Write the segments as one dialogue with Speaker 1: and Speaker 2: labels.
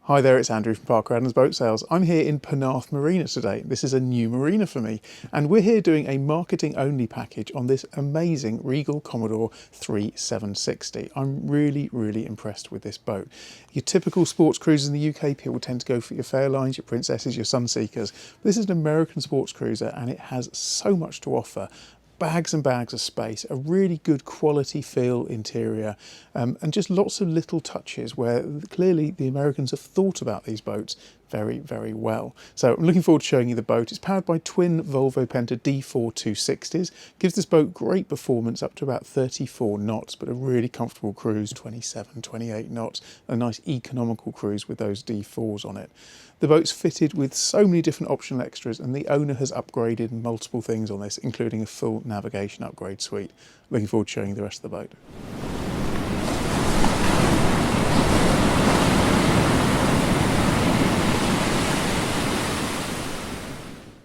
Speaker 1: Hi there, it's Andrew from Parker Adams Boat Sales. I'm here in Penarth Marina today. This is a new marina for me, and we're here doing a marketing only package on this amazing Regal Commodore 3760. I'm really impressed with this boat. Your typical sports cruisers in the UK, people tend to go for your Fairlines, your Princesses, your Sunseekers. This is an American sports cruiser and it has so much to offer. Bags and bags of space, a really good quality feel interior, and just lots of little touches where clearly the Americans have thought about these boats very well. So I'm looking forward to showing you the boat. It's powered by twin Volvo Penta D4 260s. Gives this boat great performance up to about 34 knots, but a really comfortable cruise, 27, 28 knots, a nice economical cruise with those D4s on it. The boat's fitted with so many different optional extras, and the owner has upgraded multiple things on this, including a full navigation upgrade suite. Looking forward to showing you the rest of the boat.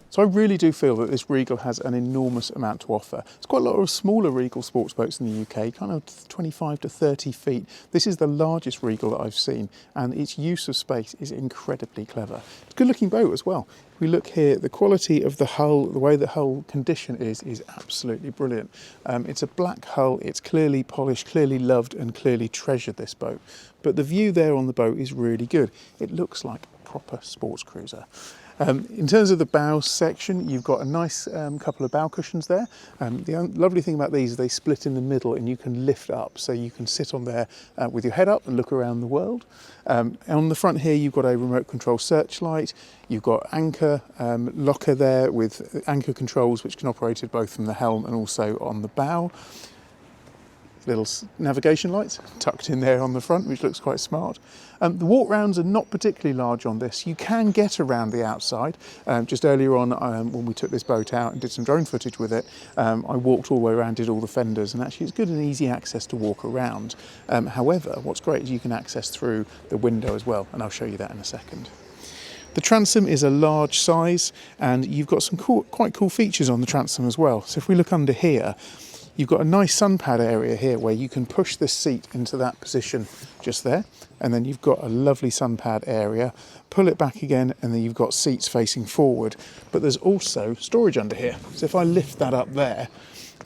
Speaker 1: So I really do feel that this Regal has an enormous amount to offer. There's quite a lot of smaller Regal sports boats in the UK, kind of 25 to 30 feet. This is the largest Regal that I've seen, and its use of space is incredibly clever. It's a good looking boat as well. If we look here, the quality of the hull, the way the hull condition is absolutely brilliant. It's a black hull, it's clearly polished, clearly loved and clearly treasured, this boat. But the view there on the boat is really good. It looks like a proper sports cruiser. In terms of the bow section, you've got a nice couple of bow cushions there. The lovely thing about these is they split in the middle and you can lift up, so you can sit on there with your head up and look around the world. On the front here, you've got a remote control searchlight. You've got anchor locker there with anchor controls which can be operated both from the helm and also on the bow. Little navigation lights tucked in there on the front, which looks quite smart. The walk rounds are not particularly large on this. You can get around the outside. Just earlier on, when we took this boat out and did some drone footage with it, I walked all the way around, did all the fenders, and actually it's good and easy access to walk around. However, what's great is you can access through the window as well, and I'll show you that in a second. The transom is a large size, and you've got some quite cool features on the transom as well. So if we look under here, you've got a nice sun pad area here where you can push this seat into that position just there, and then you've got a lovely sun pad area. Pull it back again and then you've got seats facing forward, but there's also storage under here. So if I lift that up there,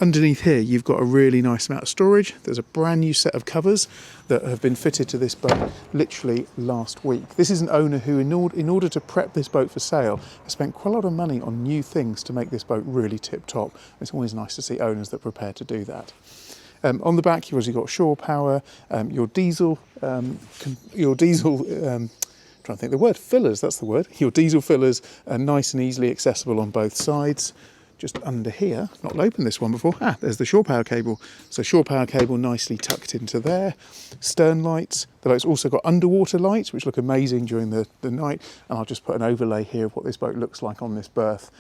Speaker 1: underneath here you've got a really nice amount of storage. There's a brand new set of covers that have been fitted to this boat literally last week. This is an owner who, in order to prep this boat for sale, has spent quite a lot of money on new things to make this boat really tip top. It's always nice to see owners that are prepared to do that. On the back you've also got shore power, your diesel trying to think the word, fillers, that's the word. Your diesel fillers are nice and easily accessible on both sides. Just under here, not opened this one before, there's the shore power cable. So shore power cable nicely tucked into there. Stern lights. The boat's also got underwater lights, which look amazing during the night. And I'll just put an overlay here of what this boat looks like on this berth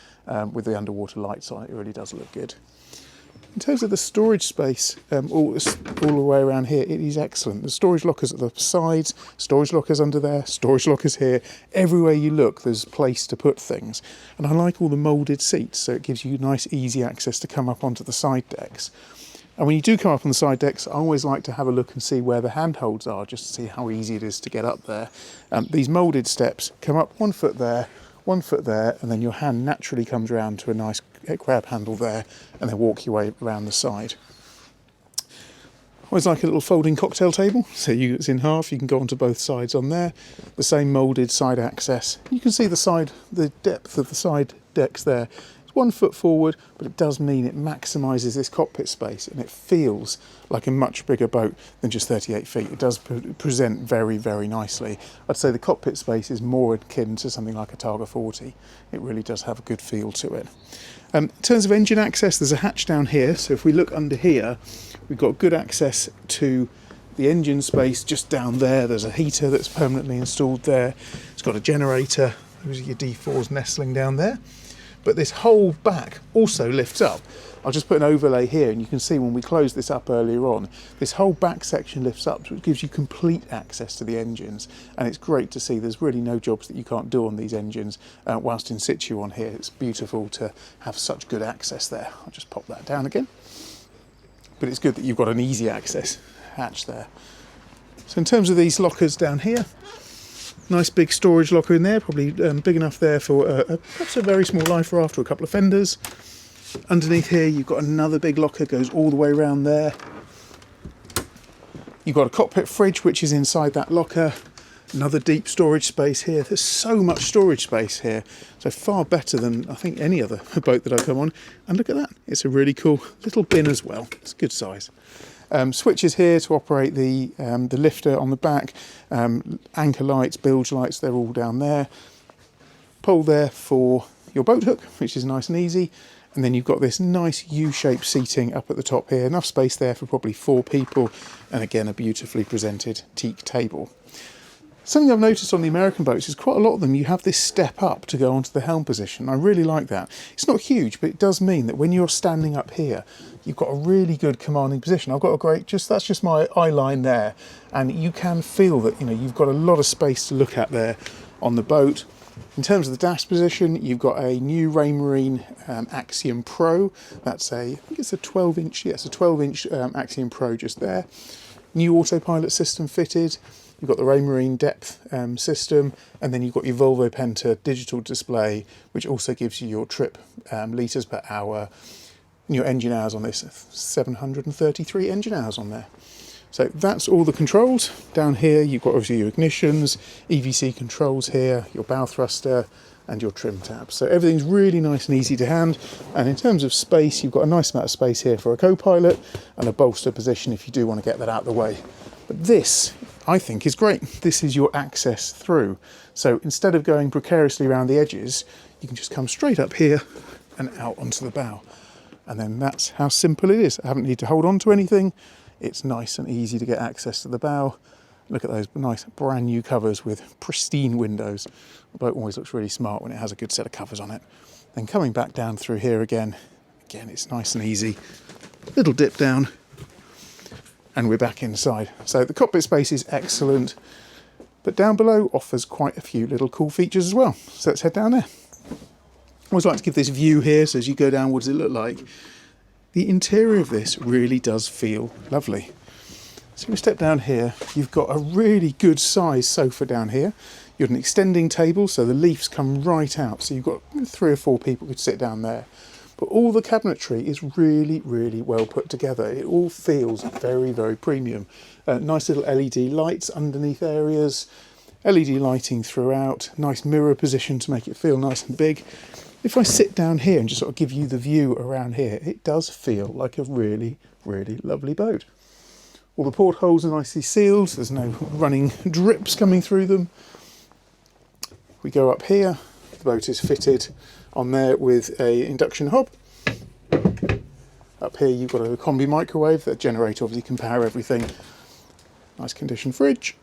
Speaker 1: with the underwater lights on it. It really does look good. In terms of the storage space, all the way around here, it is excellent. The storage lockers at the sides, storage lockers under there, storage lockers here. Everywhere you look, there's place to put things. And I like all the moulded seats, so it gives you nice, easy access to come up onto the side decks. And when you do come up on the side decks, I always like to have a look and see where the handholds are, just to see how easy it is to get up there. These moulded steps come up 1 foot there, 1 foot there, and then your hand naturally comes around to a nice grab handle there, and then walk your way around the side. Always like a little folding cocktail table, so it's in half, you can go onto both sides on there. The same moulded side access. You can see the depth of the side decks there. It's 1 foot forward, but it does mean it maximises this cockpit space, and it feels like a much bigger boat than just 38 feet. It does present very nicely. I'd say the cockpit space is more akin to something like a Targa 40. It really does have a good feel to it. In terms of engine access, there's a hatch down here, so if we look under here, we've got good access to the engine space just down there. There's a heater that's permanently installed there. It's got a generator. Those are your D4s nestling down there. But this whole back also lifts up. I'll just put an overlay here, and you can see when we closed this up earlier on, this whole back section lifts up, so it gives you complete access to the engines. And it's great to see there's really no jobs that you can't do on these engines whilst in situ on here. It's beautiful to have such good access there. I'll just pop that down again. But it's good that you've got an easy access hatch there. So in terms of these lockers down here, Nice big storage locker in there, probably big enough there for perhaps a very small life raft or a couple of fenders. Underneath here you've got another big locker, goes all the way around there. You've got a cockpit fridge which is inside that locker. Another deep storage space here. There's so much storage space here, so far better than I think any other boat that I've come on. And look at that, it's a really cool little bin as well. It's a good size. Switches here to operate the lifter on the back, anchor lights, bilge lights, they're all down there. Pole there for your boat hook, which is nice and easy. And then you've got this nice U-shaped seating up at the top here, enough space there for probably 4 people, and again a beautifully presented teak table. Something I've noticed on the American boats is quite a lot of them you have this step up to go onto the helm position. I really like that. It's not huge, but it does mean that when you're standing up here, you've got a really good commanding position. I've got a great, that's just my eye line there, and you can feel that you've got a lot of space to look at there on the boat. In terms of the dash position, you've got a new Raymarine Axiom Pro. That's I think it's a 12-inch, yes, a 12-inch Axiom Pro just there. New autopilot system fitted. You've got the Raymarine depth system, and then you've got your Volvo Penta digital display, which also gives you your trip litres per hour. And your engine hours on this, 733 engine hours on there. So that's all the controls. Down here you've got obviously your ignitions, EVC controls here, your bow thruster and your trim tabs. So everything's really nice and easy to hand. And in terms of space, you've got a nice amount of space here for a co-pilot and a bolster position if you do want to get that out of the way. But this, I think, is great. This is your access through. So instead of going precariously around the edges, you can just come straight up here and out onto the bow. And then that's how simple it is. I haven't need to hold on to anything. It's nice and easy to get access to the bow. Look at those nice brand new covers with pristine windows. The boat always looks really smart when it has a good set of covers on it. Then coming back down through here again it's nice and easy. Little dip down and we're back inside. So the cockpit space is excellent, but down below offers quite a few little cool features as well. So let's head down there. I always like to give this view here, so as you go down, what does it look like? The interior of this really does feel lovely. So we step down here, you've got a really good size sofa down here. You've got an extending table, so the leaves come right out. So you've got 3 or 4 people could sit down there. But all the cabinetry is really, really well put together. It all feels very, very premium. Nice little LED lights underneath areas, LED lighting throughout, nice mirror position to make it feel nice and big. If I sit down here and just sort of give you the view around here, it does feel like a really, really lovely boat. All the portholes are nicely sealed, so there's no running drips coming through them. We go up here, the boat is fitted on there with a induction hob. Up here you've got a combi microwave, that generator obviously can power everything. Nice condition fridge.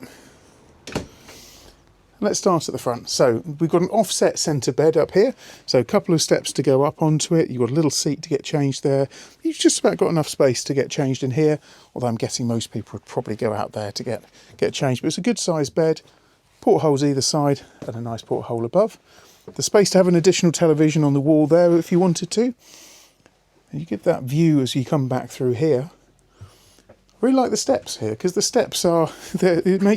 Speaker 1: Let's start at the front. So we've got an offset centre bed up here. So a couple of steps to go up onto it. You've got a little seat to get changed there. You've just about got enough space to get changed in here, although I'm guessing most people would probably go out there to get changed. But it's a good sized bed, portholes either side and a nice porthole above. The space to have an additional television on the wall there if you wanted to. And you get that view as you come back through here. I really like the steps here because the steps are,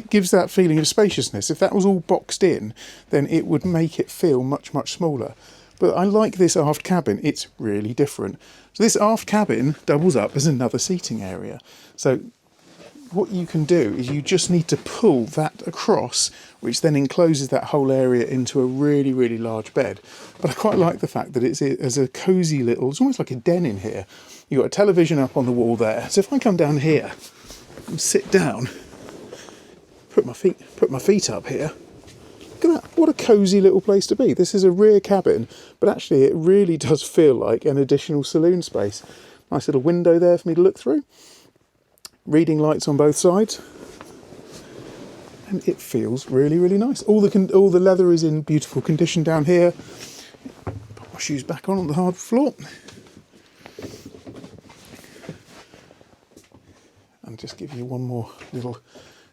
Speaker 1: gives that feeling of spaciousness. If that was all boxed in, then it would make it feel much, much smaller. But I like this aft cabin. It's really different. So this aft cabin doubles up as another seating area. So what you can do is you just need to pull that across, which then encloses that whole area into a really, really large bed. But I quite like the fact that it's a cosy little, it's almost like a den in here. You've got a television up on the wall there. So if I come down here and sit down, put my feet up here, look at that, what a cosy little place to be. This is a rear cabin, but actually it really does feel like an additional saloon space. Nice little window there for me to look through. Reading lights on both sides, and it feels really, really nice. All the leather is in beautiful condition down here. Put my shoes back on the hard floor, and just give you one more little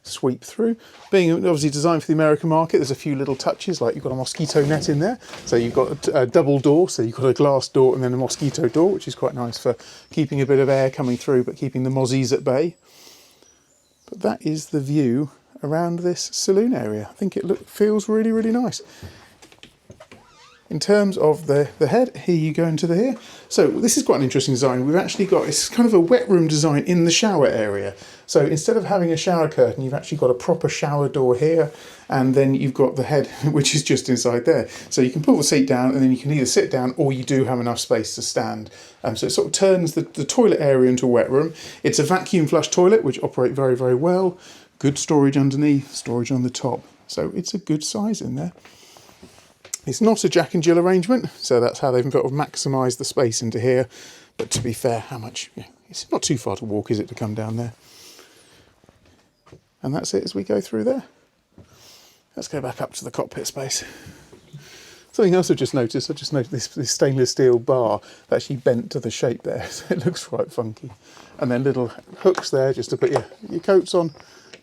Speaker 1: sweep through. Being obviously designed for the American market, there's a few little touches, like you've got a mosquito net in there, so you've got a double door, so you've got a glass door and then a mosquito door, which is quite nice for keeping a bit of air coming through but keeping the mozzies at bay. But that is the view around this saloon area. I think it feels really, really nice. In terms of the head, here you go into here. So this is quite an interesting design. We've actually got, it's kind of a wet room design in the shower area. So instead of having a shower curtain, you've actually got a proper shower door here, and then you've got the head, which is just inside there. So you can pull the seat down, and then you can either sit down, or you do have enough space to stand. So it sort of turns the toilet area into a wet room. It's a vacuum flush toilet, which operate very, very well. Good storage underneath, storage on the top. So it's a good size in there. It's not a Jack and Jill arrangement, so that's how they've sort of maximised the space into here. But to be fair, it's not too far to walk, is it, to come down there? And that's it as we go through there. Let's go back up to the cockpit space. Something else I just noticed this stainless steel bar that actually bent to the shape there, so it looks quite funky. And then little hooks there just to put your coats on.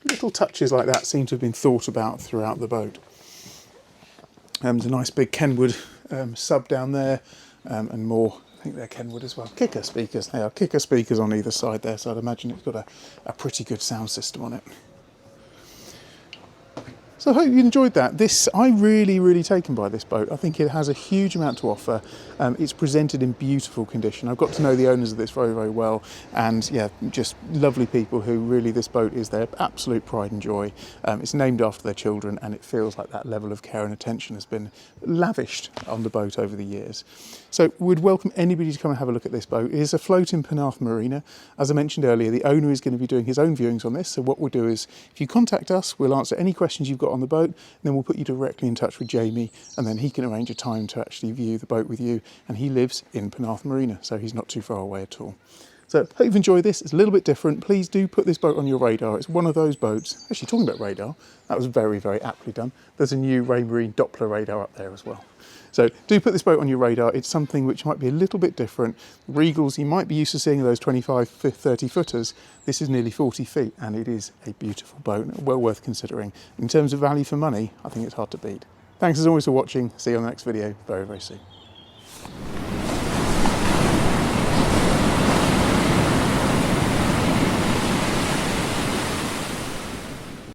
Speaker 1: Little touches like that seem to have been thought about throughout the boat. There's a nice big Kenwood sub down there, and more, I think they're Kenwood as well. Kicker speakers, they are kicker speakers on either side there, so I'd imagine it's got a pretty good sound system on it. So I hope you enjoyed that. I'm really, really taken by this boat. I think it has a huge amount to offer. It's presented in beautiful condition. I've got to know the owners of this very, very well, and yeah, just lovely people who really, this boat is their absolute pride and joy. It's named after their children, and it feels like that level of care and attention has been lavished on the boat over the years. So we'd welcome anybody to come and have a look at this boat. It is afloat in Penarth Marina. As I mentioned earlier, the owner is going to be doing his own viewings on this. So what we'll do is, if you contact us, we'll answer any questions you've got on the boat, and then we'll put you directly in touch with Jamie, and then he can arrange a time to actually view the boat with you. And he lives in Penarth Marina, so he's not too far away at all. So hope you've enjoyed this. It's a little bit different. Please do put this boat on your radar. It's one of those boats. Actually, talking about radar, that was very, very aptly done. There's a new Raymarine Doppler radar up there as well. So do put this boat on your radar. It's something which might be a little bit different. Regals, you might be used to seeing those 25, 30 footers. This is nearly 40 feet, and it is a beautiful boat, well worth considering. In terms of value for money, I think it's hard to beat. Thanks as always for watching. See you on the next video very, very soon.